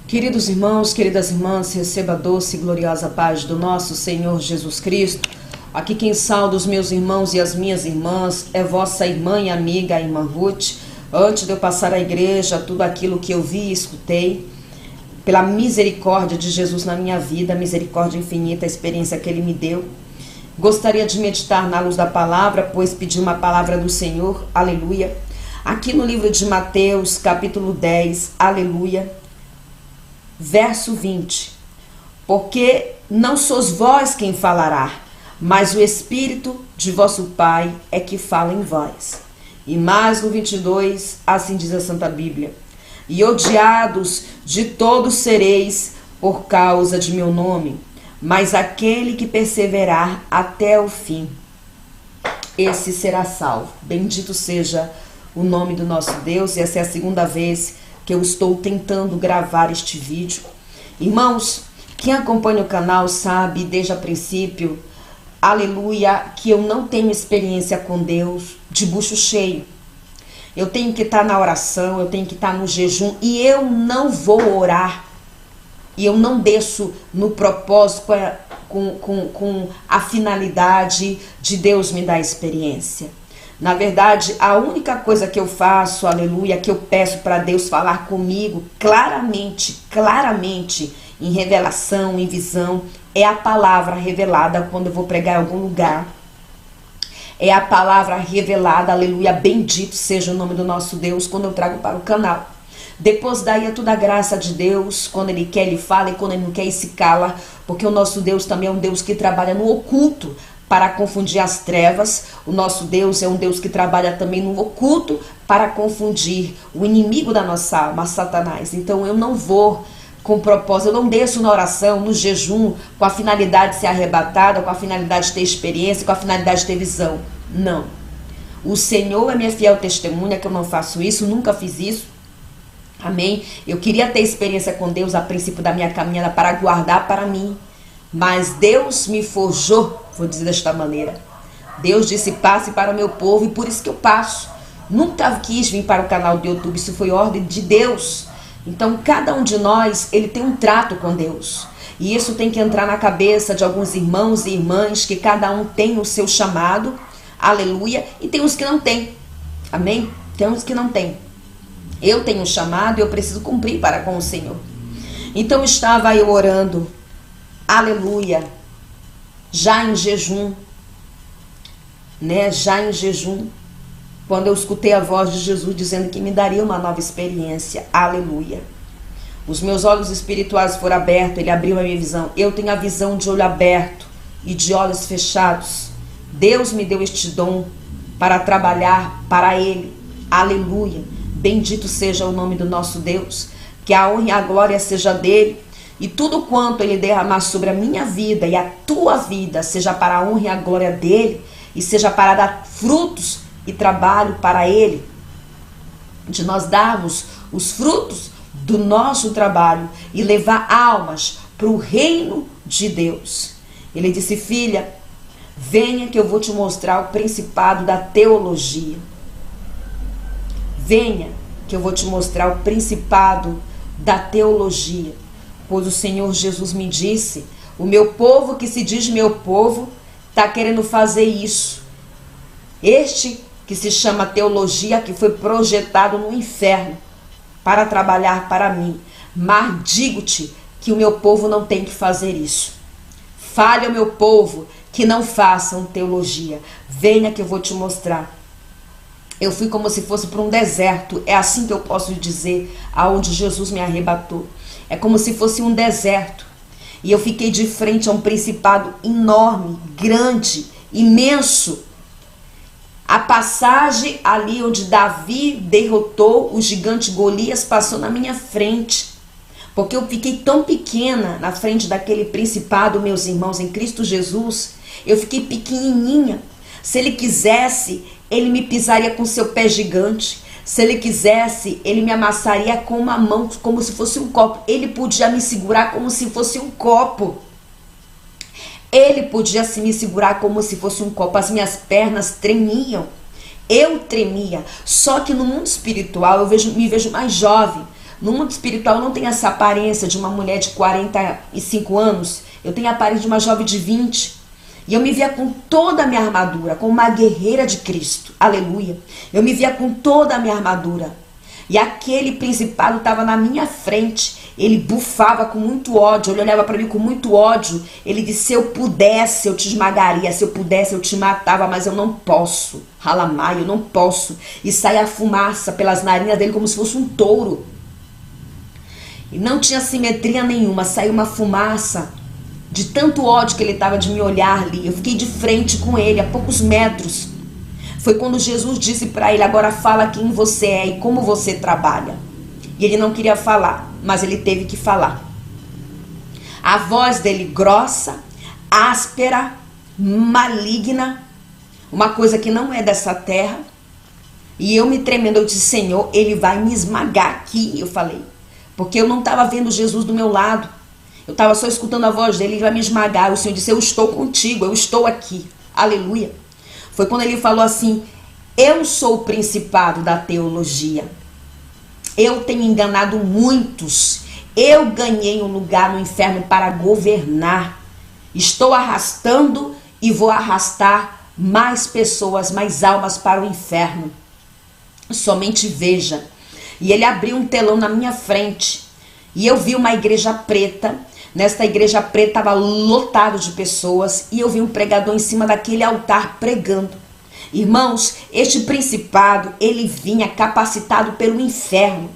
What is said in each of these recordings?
Queridos irmãos, queridas irmãs, receba a doce e gloriosa paz do nosso Senhor Jesus Cristo. Aqui quem sauda os meus irmãos e as minhas irmãs é vossa irmã e amiga, a irmã Ruth. Antes de eu passar à igreja, tudo aquilo que eu vi e escutei, pela misericórdia de Jesus na minha vida, a misericórdia infinita, a experiência que Ele me deu, gostaria de meditar na luz da palavra, pois pedi uma palavra do Senhor, aleluia. Aqui no livro de Mateus, capítulo 10, aleluia. Verso 20, porque não sois vós quem falará, mas o Espírito de vosso Pai é que fala em vós. E mais no 22, assim diz a Santa Bíblia, e odiados de todos sereis por causa de meu nome, mas aquele que perseverar até o fim, esse será salvo. Bendito seja o nome do nosso Deus, e essa é a segunda vez que eu estou tentando gravar este vídeo. Irmãos, quem acompanha o canal sabe desde o princípio, aleluia, que eu não tenho experiência com Deus de bucho cheio. Eu tenho que estar na oração, eu tenho que estar no jejum, e eu não vou orar, e eu não desço no propósito com a finalidade de Deus me dar experiência. Na verdade, a única coisa que eu faço, aleluia, que eu peço para Deus falar comigo claramente, em revelação, em visão, é a palavra revelada quando eu vou pregar em algum lugar. É a palavra revelada, aleluia, bendito seja o nome do nosso Deus, quando eu trago para o canal. Depois daí é tudo a graça de Deus, quando Ele quer Ele fala, e quando Ele não quer Ele se cala, porque o nosso Deus também é um Deus que trabalha no oculto, para confundir as trevas. O nosso Deus é um Deus que trabalha também no oculto para confundir o inimigo da nossa alma, Satanás. Então eu não vou com propósito, eu não desço na oração, no jejum, com a finalidade de ser arrebatada, com a finalidade de ter experiência, com a finalidade de ter visão. Não. O Senhor é minha fiel testemunha que eu não faço isso, nunca fiz isso. Amém? Eu queria ter experiência com Deus a princípio da minha caminhada para guardar para mim. Mas Deus me forjou, vou dizer desta maneira. Deus disse, passe para o meu povo, e por isso que eu passo. Nunca quis vir para o canal do YouTube, isso foi ordem de Deus. Então cada um de nós, ele tem um trato com Deus. E isso tem que entrar na cabeça de alguns irmãos e irmãs, que cada um tem o seu chamado, aleluia, e tem uns que não tem, amém? Tem uns que não tem. Eu tenho um chamado e eu preciso cumprir para com o Senhor. Então estava eu orando, aleluia, já em jejum, quando eu escutei a voz de Jesus dizendo que me daria uma nova experiência, aleluia. Os meus olhos espirituais foram abertos, Ele abriu a minha visão. Eu tenho a visão de olho aberto e de olhos fechados. Deus me deu este dom para trabalhar para Ele, aleluia. Bendito seja o nome do nosso Deus, que a honra e a glória seja dEle. E tudo quanto Ele derramar sobre a minha vida e a tua vida, seja para a honra e a glória dEle, e seja para dar frutos e trabalho para Ele, de nós darmos os frutos do nosso trabalho e levar almas para o reino de Deus. Ele disse, filha, venha que eu vou te mostrar o principado da teologia. Venha que eu vou te mostrar o principado da teologia. Pois o Senhor Jesus me disse, o meu povo que se diz meu povo, está querendo fazer isso. Este que se chama teologia, que foi projetado no inferno para trabalhar para mim. Mas digo-te que o meu povo não tem que fazer isso. Fale ao meu povo que não façam teologia. Venha que eu vou te mostrar. Eu fui como se fosse para um deserto, é assim que eu posso dizer, aonde Jesus me arrebatou. É como se fosse um deserto. E eu fiquei de frente a um principado enorme, grande, imenso. A passagem ali onde Davi derrotou o gigante Golias passou na minha frente. Porque eu fiquei tão pequena na frente daquele principado, meus irmãos, em Cristo Jesus. Eu fiquei pequenininha. Se Ele quisesse, Ele me pisaria com seu pé gigante. Se Ele quisesse, Ele me amassaria com uma mão como se fosse um copo. Ele podia me segurar como se fosse um copo. Ele podia me segurar como se fosse um copo. As minhas pernas tremiam. Eu tremia. Só que no mundo espiritual eu me vejo mais jovem. No mundo espiritual eu não tenho essa aparência de uma mulher de 45 anos. Eu tenho a aparência de uma jovem de 20. E eu me via com toda a minha armadura, como uma guerreira de Cristo. Aleluia. Eu me via com toda a minha armadura. E aquele principado estava na minha frente. Ele bufava com muito ódio. Ele olhava para mim com muito ódio. Ele disse: se eu pudesse, eu te esmagaria. Se eu pudesse, eu te matava. Mas eu não posso. Ralamai, eu não posso. E saia a fumaça pelas narinas dele como se fosse um touro. E não tinha simetria nenhuma. Saiu uma fumaça de tanto ódio que ele estava de me olhar ali. Eu fiquei de frente com ele, a poucos metros. Foi quando Jesus disse para ele: agora fala quem você é e como você trabalha. E ele não queria falar, mas ele teve que falar. A voz dele grossa, áspera, maligna, uma coisa que não é dessa terra. E eu me tremendo, eu disse: Senhor, ele vai me esmagar aqui. Eu falei, porque eu não estava vendo Jesus do meu lado. Eu estava só escutando a voz dele: ele vai me esmagar. O Senhor disse: eu estou contigo, eu estou aqui. Aleluia. Foi quando ele falou assim: eu sou o principado da teologia. Eu tenho enganado muitos. Eu ganhei um lugar no inferno para governar. Estou arrastando e vou arrastar mais pessoas, mais almas para o inferno. Somente veja. E ele abriu um telão na minha frente. E eu vi uma igreja preta. Nesta igreja preta estava lotado de pessoas. E eu vi um pregador em cima daquele altar pregando. Irmãos, este principado, ele vinha capacitado pelo inferno.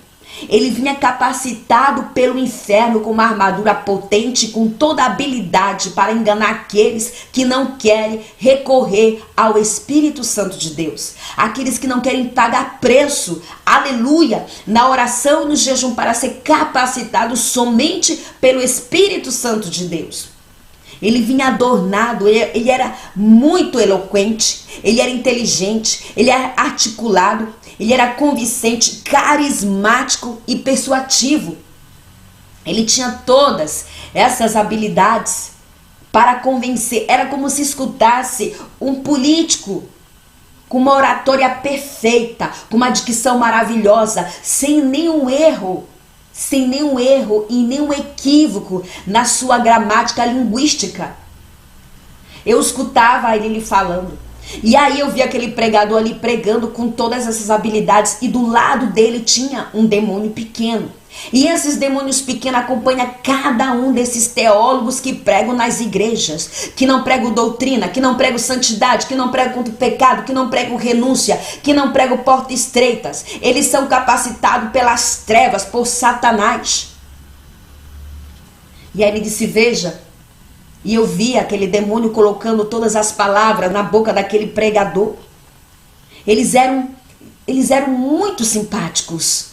Ele vinha capacitado pelo inferno com uma armadura potente, com toda a habilidade para enganar aqueles que não querem recorrer ao Espírito Santo de Deus. Aqueles que não querem pagar preço, aleluia, na oração e no jejum para ser capacitado somente pelo Espírito Santo de Deus. Ele vinha adornado, ele era muito eloquente, ele era inteligente, ele era articulado, ele era convincente, carismático e persuasivo. Ele tinha todas essas habilidades para convencer. Era como se escutasse um político com uma oratória perfeita, com uma dicção maravilhosa, sem nenhum erro e nenhum equívoco na sua gramática linguística. Eu escutava ele falando. E aí eu vi aquele pregador ali pregando com todas essas habilidades, e do lado dele tinha um demônio pequeno. E esses demônios pequenos acompanham cada um desses teólogos que pregam nas igrejas, que não pregam doutrina, que não pregam santidade, que não pregam contra o pecado, que não pregam renúncia, que não pregam portas estreitas. Eles são capacitados pelas trevas, por Satanás. E aí ele disse: veja. E eu vi aquele demônio colocando todas as palavras na boca daquele pregador. Eles eram muito simpáticos.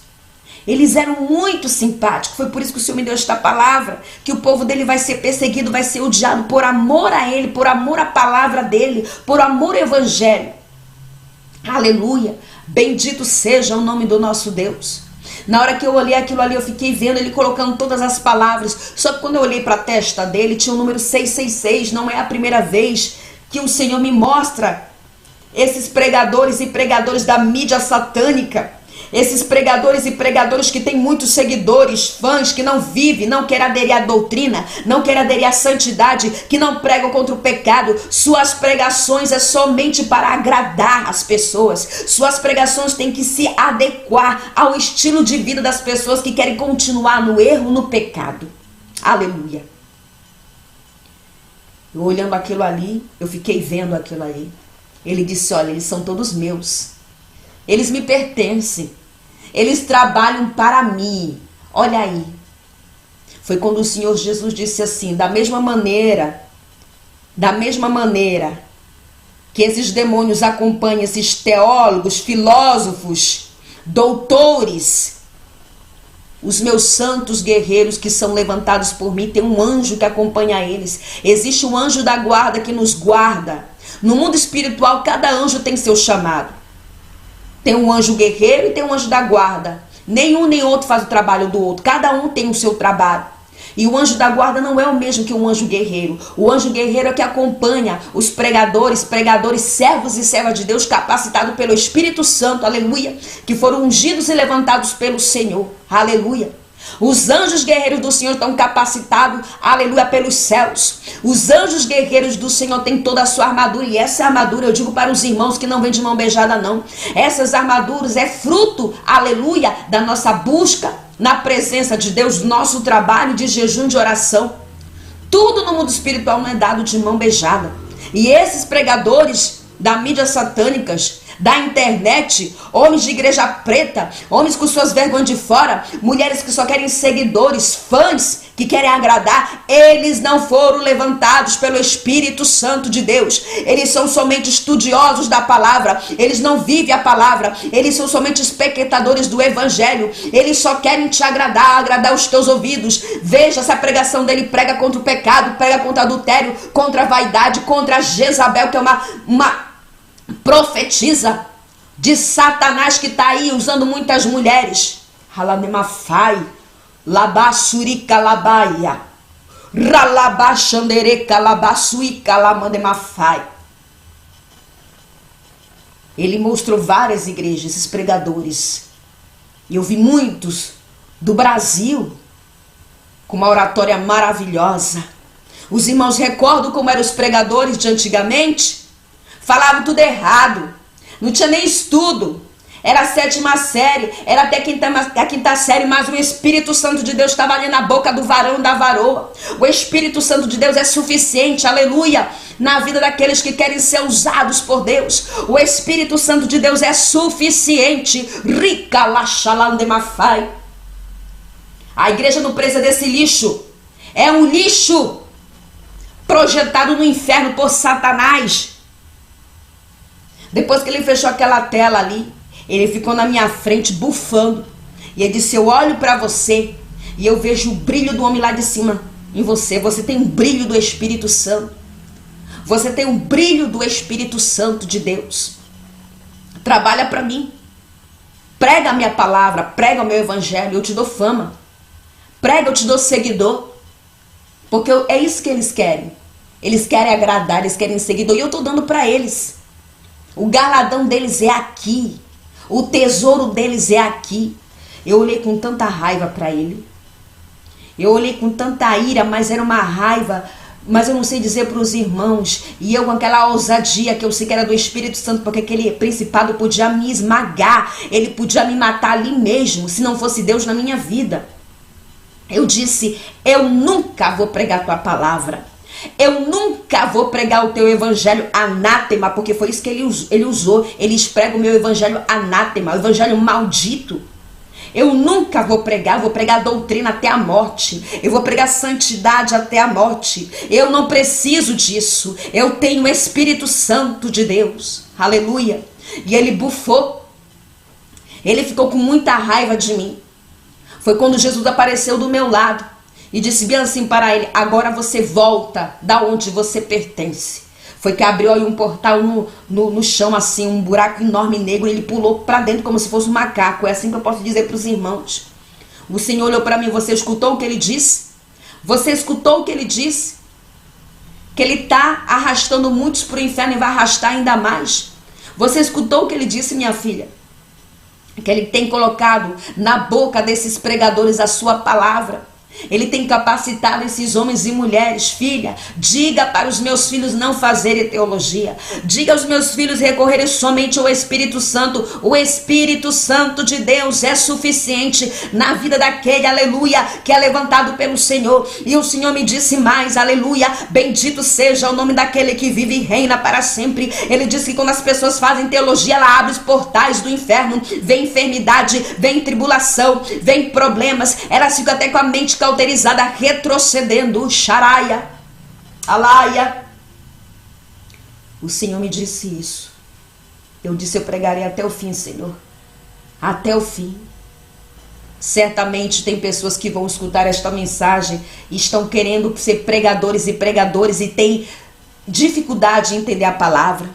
Eles eram muito simpáticos. Foi por isso que o Senhor me deu esta palavra, que o povo dele vai ser perseguido, vai ser odiado por amor a ele, por amor à palavra dele, por amor ao evangelho. Aleluia. Bendito seja o nome do nosso Deus. Na hora que eu olhei aquilo ali, eu fiquei vendo ele colocando todas as palavras. Só que quando eu olhei para a testa dele, tinha o número 666. Não é a primeira vez que o Senhor me mostra esses pregadores e pregadores da mídia satânica. Esses pregadores e pregadores que têm muitos seguidores, fãs, que não vivem, não querem aderir à doutrina, não querem aderir à santidade, que não pregam contra o pecado. Suas pregações é somente para agradar as pessoas. Suas pregações têm que se adequar ao estilo de vida das pessoas que querem continuar no erro, no pecado. Aleluia. Eu olhando aquilo ali, eu fiquei vendo aquilo ali. Ele disse: olha, eles são todos meus. Eles me pertencem. Eles trabalham para mim. Olha aí. Foi quando o Senhor Jesus disse assim: da mesma maneira que esses demônios acompanham esses teólogos, filósofos, doutores, os meus santos guerreiros que são levantados por mim, tem um anjo que acompanha eles. Existe um anjo da guarda que nos guarda. No mundo espiritual, cada anjo tem seu chamado. Tem um anjo guerreiro e tem um anjo da guarda. Nenhum nem outro faz o trabalho do outro. Cada um tem o seu trabalho. E o anjo da guarda não é o mesmo que o anjo guerreiro. O anjo guerreiro é que acompanha os pregadores, servos e servas de Deus capacitados pelo Espírito Santo, aleluia, que foram ungidos e levantados pelo Senhor, aleluia. Os anjos guerreiros do Senhor estão capacitados, aleluia, pelos céus. Os anjos guerreiros do Senhor têm toda a sua armadura. E essa armadura, eu digo para os irmãos que não vêm de mão beijada não. Essas armaduras é fruto, aleluia, da nossa busca na presença de Deus, nosso trabalho de jejum, de oração. Tudo no mundo espiritual não é dado de mão beijada. E esses pregadores da mídia satânicas, da internet, homens de igreja preta, homens com suas vergonhas de fora, mulheres que só querem seguidores, fãs que querem agradar, eles não foram levantados pelo Espírito Santo de Deus. Eles são somente estudiosos da palavra, eles não vivem a palavra, eles são somente espectadores do evangelho, eles só querem te agradar os teus ouvidos. Veja essa pregação dele, prega contra o pecado, prega contra o adultério, contra a vaidade, contra a Jezabel, que é uma profetiza de Satanás, que está aí usando muitas mulheres. Halanemafai, labasurica labaia, ralabaxandereca labasuica lamandemafai. Ele mostrou várias igrejas, esses pregadores. E eu vi muitos do Brasil com uma oratória maravilhosa. Os irmãos recordam como eram os pregadores de antigamente? Falavam tudo errado, não tinha nem estudo, era a 7ª série, era até a quinta série, mas o Espírito Santo de Deus estava ali na boca do varão e da varoa. O Espírito Santo de Deus é suficiente, aleluia, na vida daqueles que querem ser usados por Deus. O Espírito Santo de Deus é suficiente. Rica laxalandemafai. A igreja não precisa desse lixo, é um lixo projetado no inferno por Satanás. Depois que ele fechou aquela tela ali, ele ficou na minha frente bufando. E ele disse: eu olho para você e eu vejo o brilho do homem lá de cima em você. Você tem um brilho do Espírito Santo. Você tem um brilho do Espírito Santo de Deus. Trabalha para mim. Prega a minha palavra, prega o meu evangelho, eu te dou fama. Prega, eu te dou seguidor. Porque é isso que eles querem. Eles querem agradar, eles querem seguidor. E eu estou dando para eles. O galardão deles é aqui. O tesouro deles é aqui. Eu olhei com tanta raiva para ele. Eu olhei com tanta ira, mas era uma raiva, mas eu não sei dizer para os irmãos. E eu com aquela ousadia que eu sei que era do Espírito Santo, porque aquele principado podia me esmagar. Ele podia me matar ali mesmo, se não fosse Deus na minha vida. Eu disse: eu nunca vou pregar a tua palavra. Eu nunca vou pregar o teu evangelho anátema, porque foi isso que ele usou. Eles pregam o meu evangelho anátema, o evangelho maldito. Eu nunca vou pregar doutrina até a morte. Eu vou pregar santidade até a morte. Eu não preciso disso. Eu tenho o Espírito Santo de Deus. Aleluia. E ele bufou. Ele ficou com muita raiva de mim. Foi quando Jesus apareceu do meu lado e disse bem assim para ele: agora você volta da onde você pertence. Foi que abriu aí um portal no chão, assim, um buraco enorme negro, e ele pulou para dentro como se fosse um macaco. É assim que eu posso dizer para os irmãos. O Senhor olhou para mim: você escutou o que ele disse? Você escutou o que ele disse? Que ele está arrastando muitos para o inferno e vai arrastar ainda mais. Você escutou o que ele disse, minha filha? Que ele tem colocado na boca desses pregadores a sua palavra. Ele tem capacitado esses homens e mulheres. Filha, diga para os meus filhos não fazerem teologia. Diga aos meus filhos recorrerem somente ao Espírito Santo. O Espírito Santo de Deus é suficiente na vida daquele, aleluia, que é levantado pelo Senhor. E o Senhor me disse mais, aleluia, bendito seja o nome daquele que vive e reina para sempre. Ele disse que quando as pessoas fazem teologia, ela abre os portais do inferno. Vem enfermidade, vem tribulação, vem problemas. Elas ficam até com a mente cauterizada, retrocedendo. Xaraia, alaia. O Senhor me disse isso. Eu disse: eu pregarei até o fim, Senhor. Até o fim. Certamente tem pessoas que vão escutar esta mensagem e estão querendo ser pregadores e têm dificuldade em entender a palavra.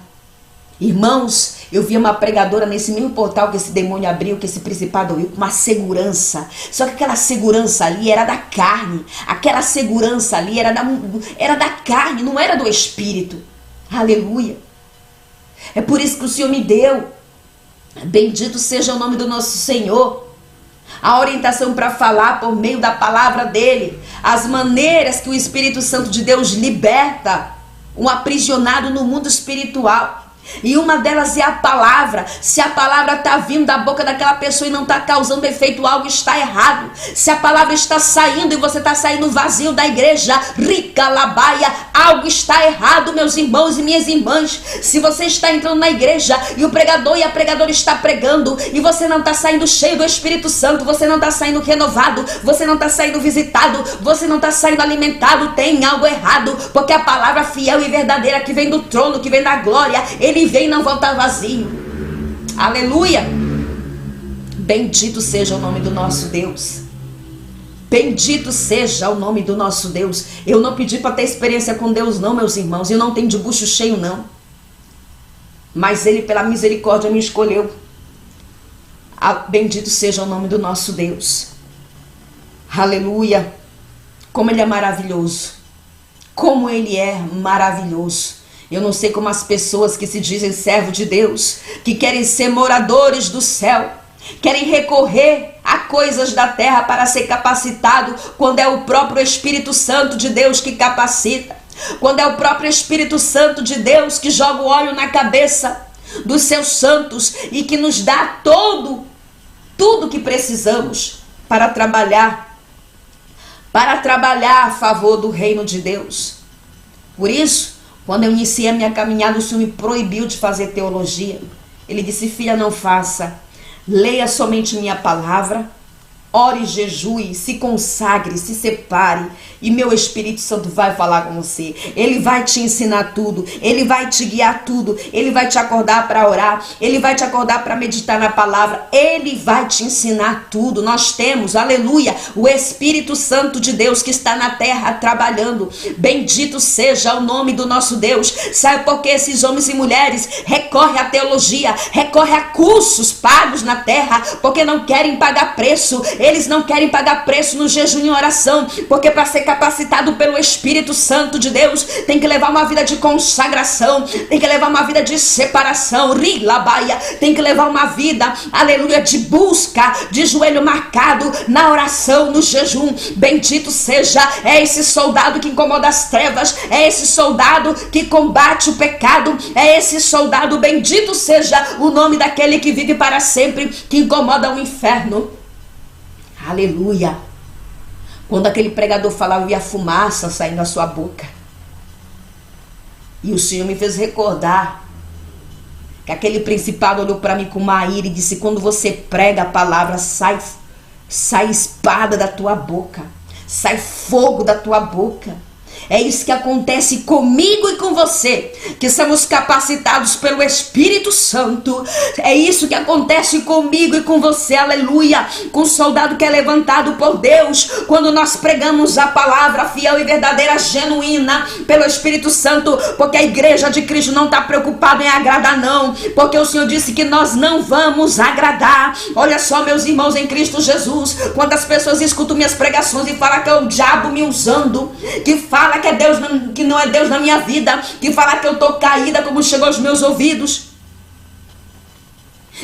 Irmãos, Eu vi uma pregadora nesse mesmo portal que esse demônio abriu, que esse principado abriu, com uma segurança. Só que aquela segurança ali era da carne. Aquela segurança ali era da carne, não era do espírito. Aleluia. É por isso que o Senhor me deu. Bendito seja o nome do nosso Senhor. A orientação para falar por meio da palavra dele. As maneiras que o Espírito Santo de Deus liberta um aprisionado no mundo espiritual. E uma delas é a palavra. Se a palavra está vindo da boca daquela pessoa e não está causando efeito, algo está errado. Se a palavra está saindo e você está saindo vazio da igreja, rica labaia, algo está errado, meus irmãos e minhas irmãs. Se você está entrando na igreja e o pregador e a pregadora está pregando e você não está saindo cheio do Espírito Santo, você não está saindo renovado, você não está saindo visitado, você não está saindo alimentado, tem algo errado, porque a palavra fiel e verdadeira que vem do trono, que vem da glória, ele vem e não volta vazio. Aleluia. Bendito seja o nome do nosso Deus. Bendito seja o nome do nosso Deus. Eu não pedi para ter experiência com Deus não, meus irmãos. Eu não tenho de bucho cheio não. Mas ele pela misericórdia me escolheu. Bendito seja o nome do nosso Deus. Aleluia. Como ele é maravilhoso. Como ele é maravilhoso. Eu não sei como as pessoas que se dizem servo de Deus, que querem ser moradores do céu, querem recorrer a coisas da terra para ser capacitado, quando é o próprio Espírito Santo de Deus que capacita, quando é o próprio Espírito Santo de Deus que joga o óleo na cabeça dos seus santos e que nos dá tudo que precisamos para trabalhar a favor do reino de Deus. Por isso, quando eu iniciei a minha caminhada, o Senhor me proibiu de fazer teologia. Ele disse: filha, não faça. Leia somente minha palavra. Ore, jejue, se consagre, se separe. E meu Espírito Santo vai falar com você. Ele vai te ensinar tudo. Ele vai te guiar tudo. Ele vai te acordar para orar. Ele vai te acordar para meditar na palavra. Ele vai te ensinar tudo. Nós temos, aleluia, o Espírito Santo de Deus que está na terra trabalhando. Bendito seja o nome do nosso Deus. Sabe por que esses homens e mulheres recorrem à teologia, recorrem a cursos pagos na terra? Porque não querem pagar preço. Eles não querem pagar preço no jejum e oração, porque para ser capacitado pelo Espírito Santo de Deus, tem que levar uma vida de consagração, tem que levar uma vida de separação, rilabaia, tem que levar uma vida, aleluia, de busca, de joelho marcado, na oração, no jejum. Bendito seja, é esse soldado que incomoda as trevas, é esse soldado que combate o pecado, é esse soldado, bendito seja o nome daquele que vive para sempre, que incomoda o inferno. Aleluia. Quando aquele pregador falava, eu via fumaça saindo da sua boca. E o Senhor me fez recordar que aquele principado olhou para mim com uma ira e disse: quando você prega a palavra, sai espada da tua boca, sai fogo da tua boca. É isso que acontece comigo e com você, que somos capacitados pelo Espírito Santo. É isso que acontece comigo e com você, aleluia, com o soldado que é levantado por Deus, quando nós pregamos a palavra fiel e verdadeira, genuína, pelo Espírito Santo, porque a igreja de Cristo não está preocupada em agradar não, porque o Senhor disse que nós não vamos agradar. Olha só, meus irmãos em Cristo Jesus, quantas pessoas escutam minhas pregações e falam que é o diabo me usando, que fala que é Deus, que não é Deus na minha vida, que fala que eu estou caída, como chegou aos meus ouvidos.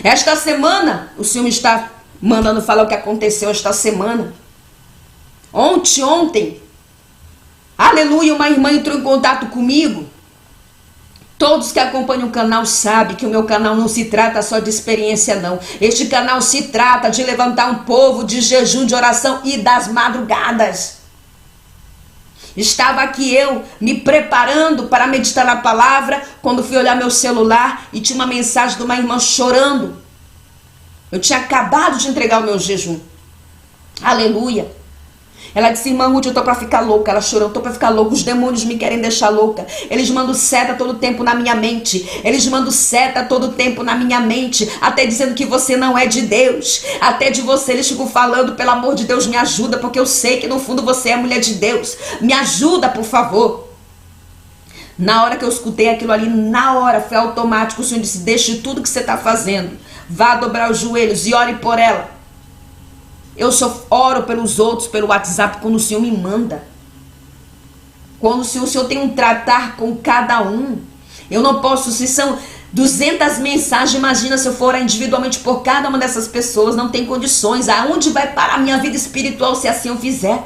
Esta semana, o Senhor me está mandando falar o que aconteceu esta semana. Ontem, aleluia, uma irmã entrou em contato comigo. Todos que acompanham o canal sabem que o meu canal não se trata só de experiência não. Este canal se trata de levantar um povo de jejum, de oração e das madrugadas. Estava aqui eu me preparando para meditar na palavra, quando fui olhar meu celular e tinha uma mensagem de uma irmã chorando. Eu tinha acabado de entregar o meu jejum. Aleluia. Ela disse: irmã Ruth, eu estou para ficar louca. Ela chorou: eu estou para ficar louca, os demônios me querem deixar louca. Eles mandam seta todo tempo na minha mente. Eles mandam seta todo tempo na minha mente, até dizendo que você não é de Deus. Até de você eles ficam falando: pelo amor de Deus, me ajuda, porque eu sei que no fundo você é mulher de Deus. Me ajuda, por favor. Na hora que eu escutei aquilo ali, na hora, foi automático. O Senhor disse, deixe tudo que você está fazendo. Vá dobrar os joelhos e ore por ela. Eu só oro pelos outros, pelo WhatsApp, quando o Senhor me manda. Quando o Senhor tem um tratar com cada um. Eu não posso, se são 200 mensagens, imagina se eu for orar individualmente por cada uma dessas pessoas, não tem condições. Aonde vai parar a minha vida espiritual se assim eu fizer?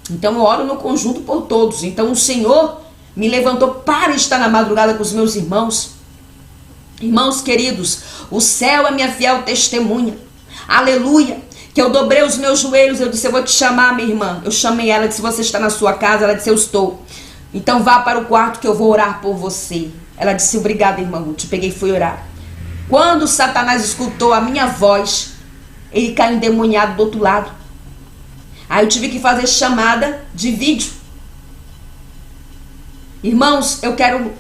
Então eu oro no conjunto por todos. Então o Senhor me levantou para estar na madrugada com os meus irmãos. Irmãos queridos, o céu é minha fiel testemunha. Aleluia. Que eu dobrei os meus joelhos, eu disse, eu vou te chamar, minha irmã. Eu chamei ela, disse, você está na sua casa? Ela disse, eu estou. Então vá para o quarto que eu vou orar por você. Ela disse, obrigada, irmã Ruth. Peguei e fui orar. Quando Satanás escutou a minha voz, ele caiu endemoniado do outro lado. Aí eu tive que fazer chamada de vídeo. Irmãos, eu quero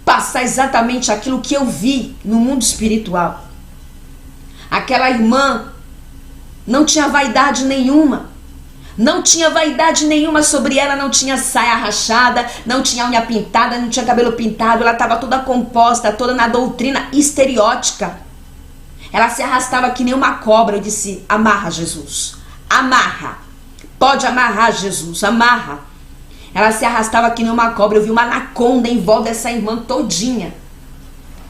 passar exatamente aquilo que eu vi no mundo espiritual. Aquela irmã não tinha vaidade nenhuma. Não tinha vaidade nenhuma sobre ela, não tinha saia rachada, não tinha unha pintada, não tinha cabelo pintado. Ela estava toda composta, toda na doutrina estereótica. Ela se arrastava que nem uma cobra. Eu disse, amarra, Jesus. Amarra. Pode amarrar, Jesus. Amarra. Ela se arrastava que nem uma cobra. Eu vi uma anaconda em volta dessa irmã todinha.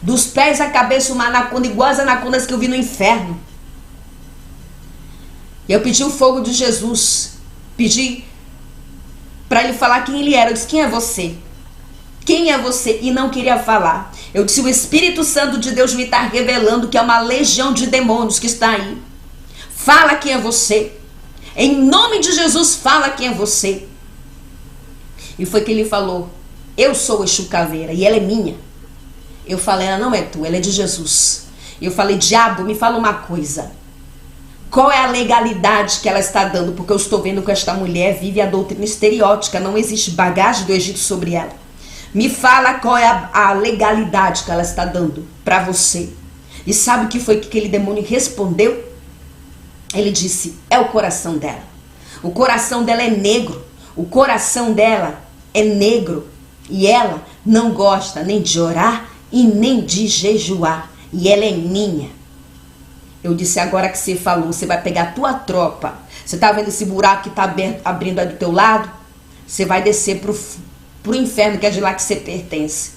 Dos pés à cabeça uma anaconda, igual as anacondas que eu vi no inferno. Eu pedi o fogo de Jesus. Pedi para ele falar quem ele era. Eu disse, quem é você? Quem é você? E não queria falar. Eu disse, o Espírito Santo de Deus me está revelando que é uma legião de demônios que está aí. Fala quem é você. Em nome de Jesus, fala quem é você. E foi que ele falou, eu sou Exu Caveira e ela é minha. Eu falei, ela não é tua, ela é de Jesus. E eu falei, diabo, me fala uma coisa. Qual é a legalidade que ela está dando? Porque eu estou vendo que esta mulher vive a doutrina estereótica. Não existe bagagem do Egito sobre ela. Me fala qual é a legalidade que ela está dando para você. E sabe o que foi que aquele demônio respondeu? Ele disse, é o coração dela. O coração dela é negro. O coração dela é negro. E ela não gosta nem de orar e nem de jejuar. E ela é minha. Eu disse, agora que você falou, você vai pegar a tua tropa. Você tá vendo esse buraco que tá abrindo aí do teu lado? Você vai descer pro inferno, que é de lá que você pertence.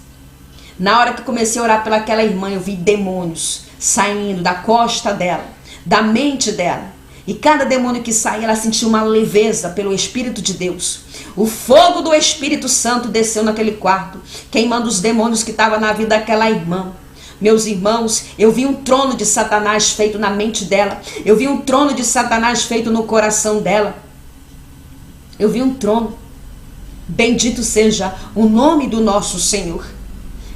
Na hora que eu comecei a orar pelaquela irmã, eu vi demônios saindo da costa dela, da mente dela. E cada demônio que saía, ela sentia uma leveza pelo Espírito de Deus. O fogo do Espírito Santo desceu naquele quarto, queimando os demônios que estavam na vida daquela irmã. Meus irmãos, eu vi um trono de Satanás feito na mente dela. Eu vi um trono de Satanás feito no coração dela. Eu vi um trono. Bendito seja o nome do nosso Senhor.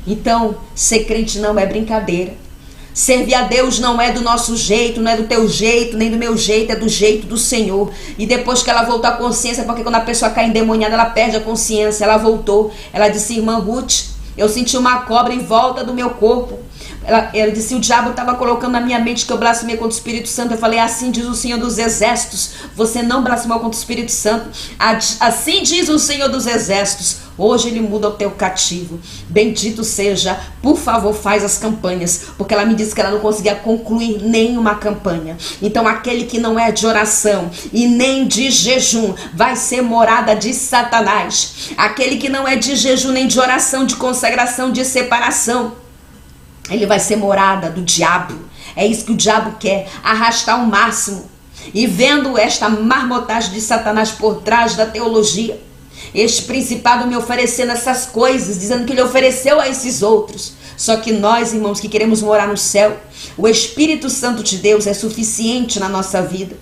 Então, ser crente não é brincadeira. Servir a Deus não é do nosso jeito, não é do teu jeito, nem do meu jeito, é do jeito do Senhor. E depois que ela voltou à consciência, porque quando a pessoa cai endemoniada, ela perde a consciência. Ela voltou. Ela disse, irmã Ruth, eu senti uma cobra em volta do meu corpo. Ela disse, o diabo estava colocando na minha mente que eu blasfemei contra o Espírito Santo. Eu falei, assim diz o Senhor dos Exércitos, você não blasfemou contra o Espírito Santo. Assim diz o Senhor dos Exércitos, hoje ele muda o teu cativo. Bendito seja, por favor, faz as campanhas, porque ela me disse que ela não conseguia concluir nenhuma campanha. Então aquele que não é de oração e nem de jejum vai ser morada de Satanás. Aquele que não é de jejum nem de oração, de consagração, de separação, ele vai ser morada do diabo. É isso que o diabo quer, arrastar ao máximo. E vendo esta marmotagem de Satanás por trás da teologia, este principado me oferecendo essas coisas, dizendo que ele ofereceu a esses outros. Só que nós, irmãos, que queremos morar no céu, o Espírito Santo de Deus é suficiente na nossa vida.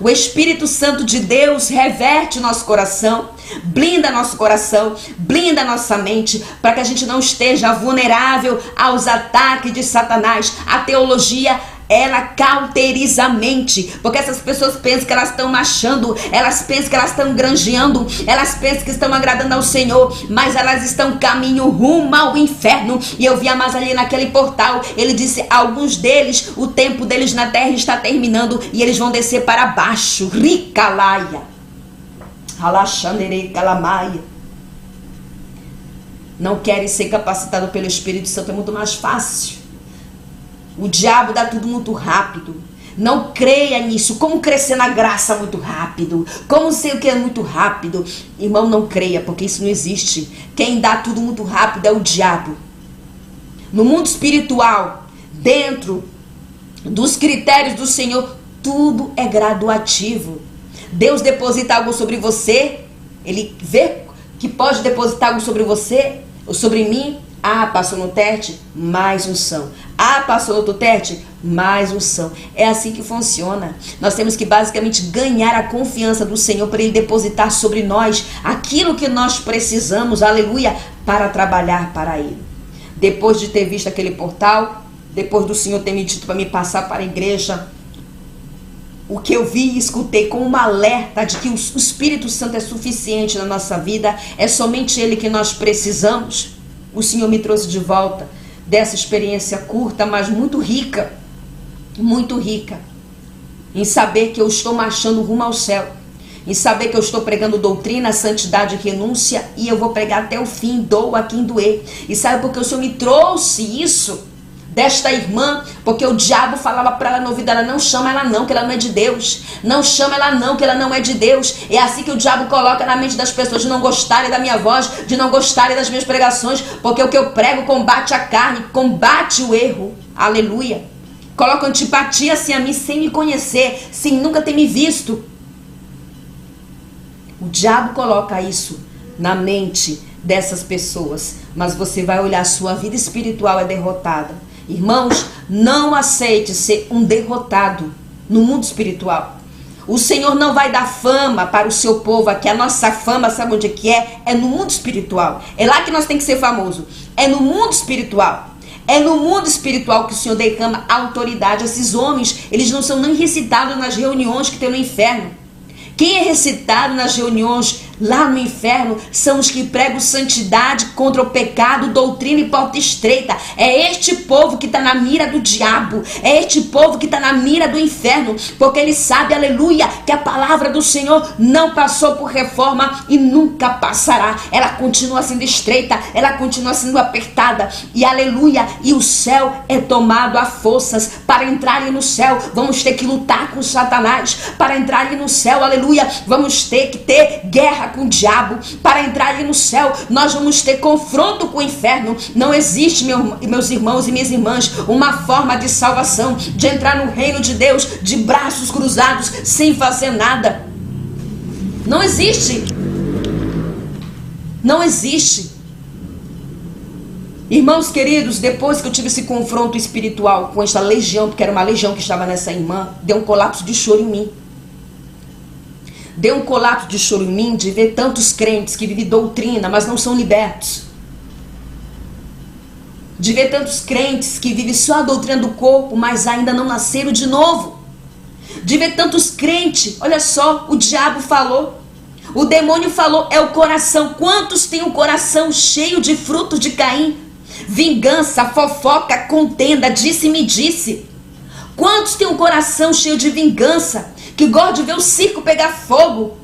O Espírito Santo de Deus reverte nosso coração, blinda nosso coração, blinda nossa mente, para que a gente não esteja vulnerável aos ataques de Satanás. A teologia, ela cauteriza a mente, porque essas pessoas pensam que elas estão marchando, elas pensam que elas estão granjeando, elas pensam que estão agradando ao Senhor, mas elas estão caminho rumo ao inferno. E eu vi a Mazalina naquele portal, ele disse, alguns deles, o tempo deles na terra está terminando e eles vão descer para baixo. Ricalaia, Alaxandere Calamaia. não querem ser capacitados pelo Espírito Santo. É muito mais fácil. O diabo dá tudo muito rápido. Não creia nisso. Como crescer na graça muito rápido? Como sei o que é muito rápido? Irmão, não creia, porque isso não existe. Quem dá tudo muito rápido é o diabo. No mundo espiritual, dentro dos critérios do Senhor, tudo é graduativo. Deus deposita algo sobre você, Ele vê que pode depositar algo sobre você ou sobre mim. Ah, passou no teste, mais unção. Ah, passou no outro teste, mais unção. É assim que funciona. Nós temos que basicamente ganhar a confiança do Senhor para Ele depositar sobre nós aquilo que nós precisamos, aleluia, para trabalhar para Ele. Depois de ter visto aquele portal, depois do Senhor ter me dito para me passar para a igreja, o que eu vi e escutei com uma alerta de que o Espírito Santo é suficiente na nossa vida, é somente Ele que nós precisamos. O Senhor me trouxe de volta dessa experiência curta, mas muito rica, em saber que eu estou marchando rumo ao céu, em saber que eu estou pregando doutrina, santidade e renúncia, e eu vou pregar até o fim, doa quem doer. E sabe por que o Senhor me trouxe isso desta irmã? Porque o diabo falava para ela no ouvido dela: não chama ela não, que ela não é de Deus. Não chama ela não, que ela não é de Deus. É assim que o diabo coloca na mente das pessoas, de não gostarem da minha voz, de não gostarem das minhas pregações, porque o que eu prego combate a carne, combate o erro. Aleluia. Coloca antipatia assim a mim, sem me conhecer, sem nunca ter me visto. O diabo coloca isso na mente dessas pessoas, mas você vai olhar, sua vida espiritual é derrotada. Irmãos, não aceite ser um derrotado no mundo espiritual. O Senhor não vai dar fama para o seu povo aqui. A nossa fama, sabe onde que é? É no mundo espiritual. É lá que nós temos que ser famoso. É no mundo espiritual. É no mundo espiritual que o Senhor derrama autoridade. Esses homens, eles não são nem recitados nas reuniões que tem no inferno. Quem é recitado nas reuniões lá no inferno são os que pregam santidade contra o pecado, doutrina e porta estreita. É este povo que está na mira do diabo. É este povo que está na mira do inferno. Porque ele sabe, aleluia, que a palavra do Senhor não passou por reforma e nunca passará. Ela continua sendo estreita, ela continua sendo apertada. E aleluia, e o céu é tomado a forças. Para entrar ali no céu, vamos ter que lutar com Satanás. Para entrar ali no céu, aleluia, vamos ter que ter guerra com o diabo. Para entrar ali no céu, nós vamos ter confronto com o inferno. Não existe, meus irmãos e minhas irmãs, uma forma de salvação, de entrar no reino de Deus de braços cruzados, sem fazer nada. Não existe. Não existe. Irmãos queridos, depois que eu tive esse confronto espiritual com esta legião, porque era uma legião que estava nessa irmã, deu um colapso de choro em mim. Deu um colapso de choro em mim de ver tantos crentes que vivem doutrina, mas não são libertos. De ver tantos crentes que vivem só a doutrina do corpo, mas ainda não nasceram de novo. De ver tantos crentes, olha só, o diabo falou, o demônio falou, é o coração. Quantos têm o coração cheio de frutos de Caim? Vingança, fofoca, contenda, disse-me disse. Quantos têm um coração cheio de vingança, que gosta de ver o circo pegar fogo?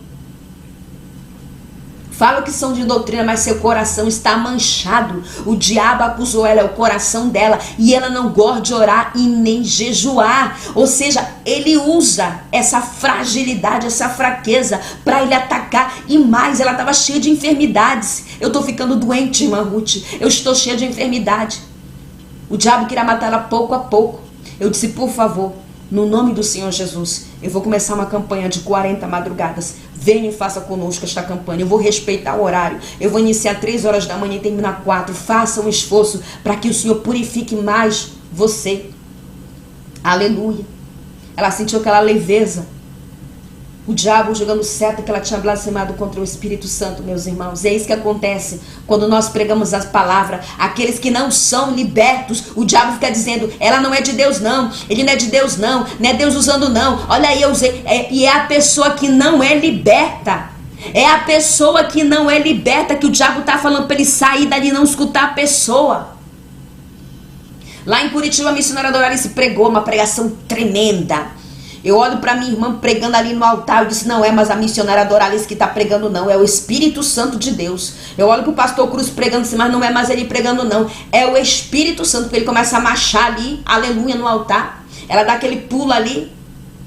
Falam que são de doutrina, mas seu coração está manchado. O diabo acusou ela, é o coração dela, e ela não gosta de orar e nem jejuar. Ou seja, ele usa essa fragilidade, essa fraqueza para ele atacar. E mais, ela estava cheia de enfermidades. Eu estou ficando doente, irmã Ruth. Eu estou cheia de enfermidade. O diabo queria matar ela pouco a pouco. Eu disse, por favor, no nome do Senhor Jesus, eu vou começar uma campanha de 40 madrugadas. Venha e faça conosco esta campanha. Eu vou respeitar o horário. Eu vou iniciar 3 horas da manhã e terminar 4. Faça um esforço para que o Senhor purifique mais você. Aleluia. Ela sentiu aquela leveza. O diabo jogando seta que ela tinha blasfemado contra o Espírito Santo, meus irmãos. É isso que acontece quando nós pregamos as palavras. Aqueles que não são libertos, o diabo fica dizendo, ela não é de Deus não, ele não é de Deus não é Deus usando não. Olha aí, eu usei. E é a pessoa que não é liberta. É a pessoa que não é liberta que o diabo está falando para ele sair dali e não escutar a pessoa. Lá em Curitiba, a missionária Doralice pregou uma pregação tremenda. Eu olho para minha irmã pregando ali no altar, eu disse, não é mais a missionária Doralice que está pregando, não, é o Espírito Santo de Deus. Eu olho para o pastor Cruz pregando, mas não é mais ele pregando, não, é o Espírito Santo, porque ele começa a marchar ali, aleluia, no altar. Ela dá aquele pulo ali,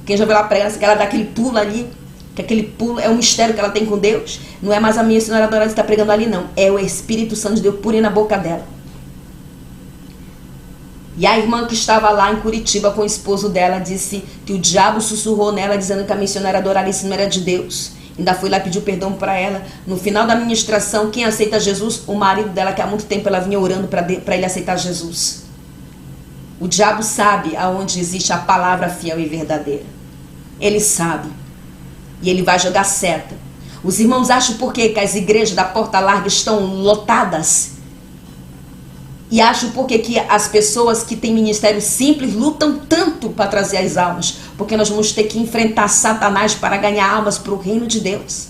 quem já viu ela pregando, ela dá aquele pulo ali, que aquele pulo é um mistério que ela tem com Deus. Não é mais a minha senhora Doralice que está pregando ali, não, é o Espírito Santo de Deus puro na boca dela. E a irmã que estava lá em Curitiba com o esposo dela disse que o diabo sussurrou nela dizendo que a missionária Doralice não era de Deus. Ainda foi lá pedir perdão para ela. No final da ministração, quem aceita Jesus? O marido dela, que há muito tempo ela vinha orando para ele aceitar Jesus. O diabo sabe aonde existe a palavra fiel e verdadeira. Ele sabe. E ele vai jogar seta. Os irmãos acham por quê que as igrejas da Porta Larga estão lotadas? E acho porque que as pessoas que têm ministério simples lutam tanto para trazer as almas. Porque nós vamos ter que enfrentar Satanás para ganhar almas para o reino de Deus.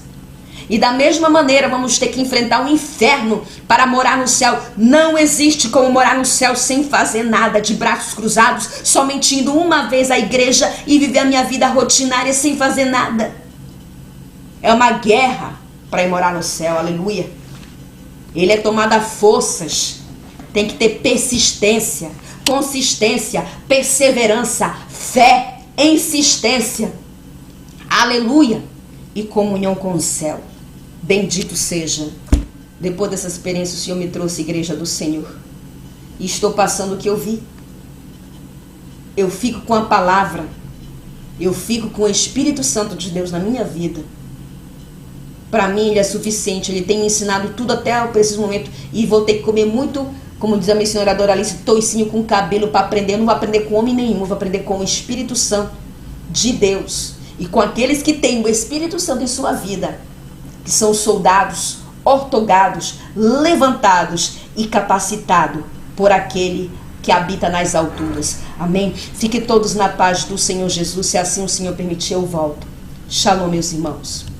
E da mesma maneira vamos ter que enfrentar o inferno para morar no céu. Não existe como morar no céu sem fazer nada, de braços cruzados, somente indo uma vez à igreja e viver a minha vida rotinária sem fazer nada. É uma guerra para ir morar no céu, aleluia. Ele é tomado a forças. Tem que ter persistência, consistência, perseverança, fé, insistência. Aleluia. E comunhão com o céu. Bendito seja. Depois dessa experiência, o Senhor me trouxe a igreja do Senhor. E estou passando o que eu vi. Eu fico com a palavra. Eu fico com o Espírito Santo de Deus na minha vida. Para mim, ele é suficiente. Ele tem me ensinado tudo até o preciso momento. E vou ter que comer muito... Como diz a missionária Doralice, toicinho com cabelo para aprender. Eu não vou aprender com homem nenhum, vou aprender com o Espírito Santo de Deus. E com aqueles que têm o Espírito Santo em sua vida, que são soldados, ortogados, levantados e capacitados por aquele que habita nas alturas. Amém? Fiquem todos na paz do Senhor Jesus. Se assim o Senhor permitir, eu volto. Shalom, meus irmãos.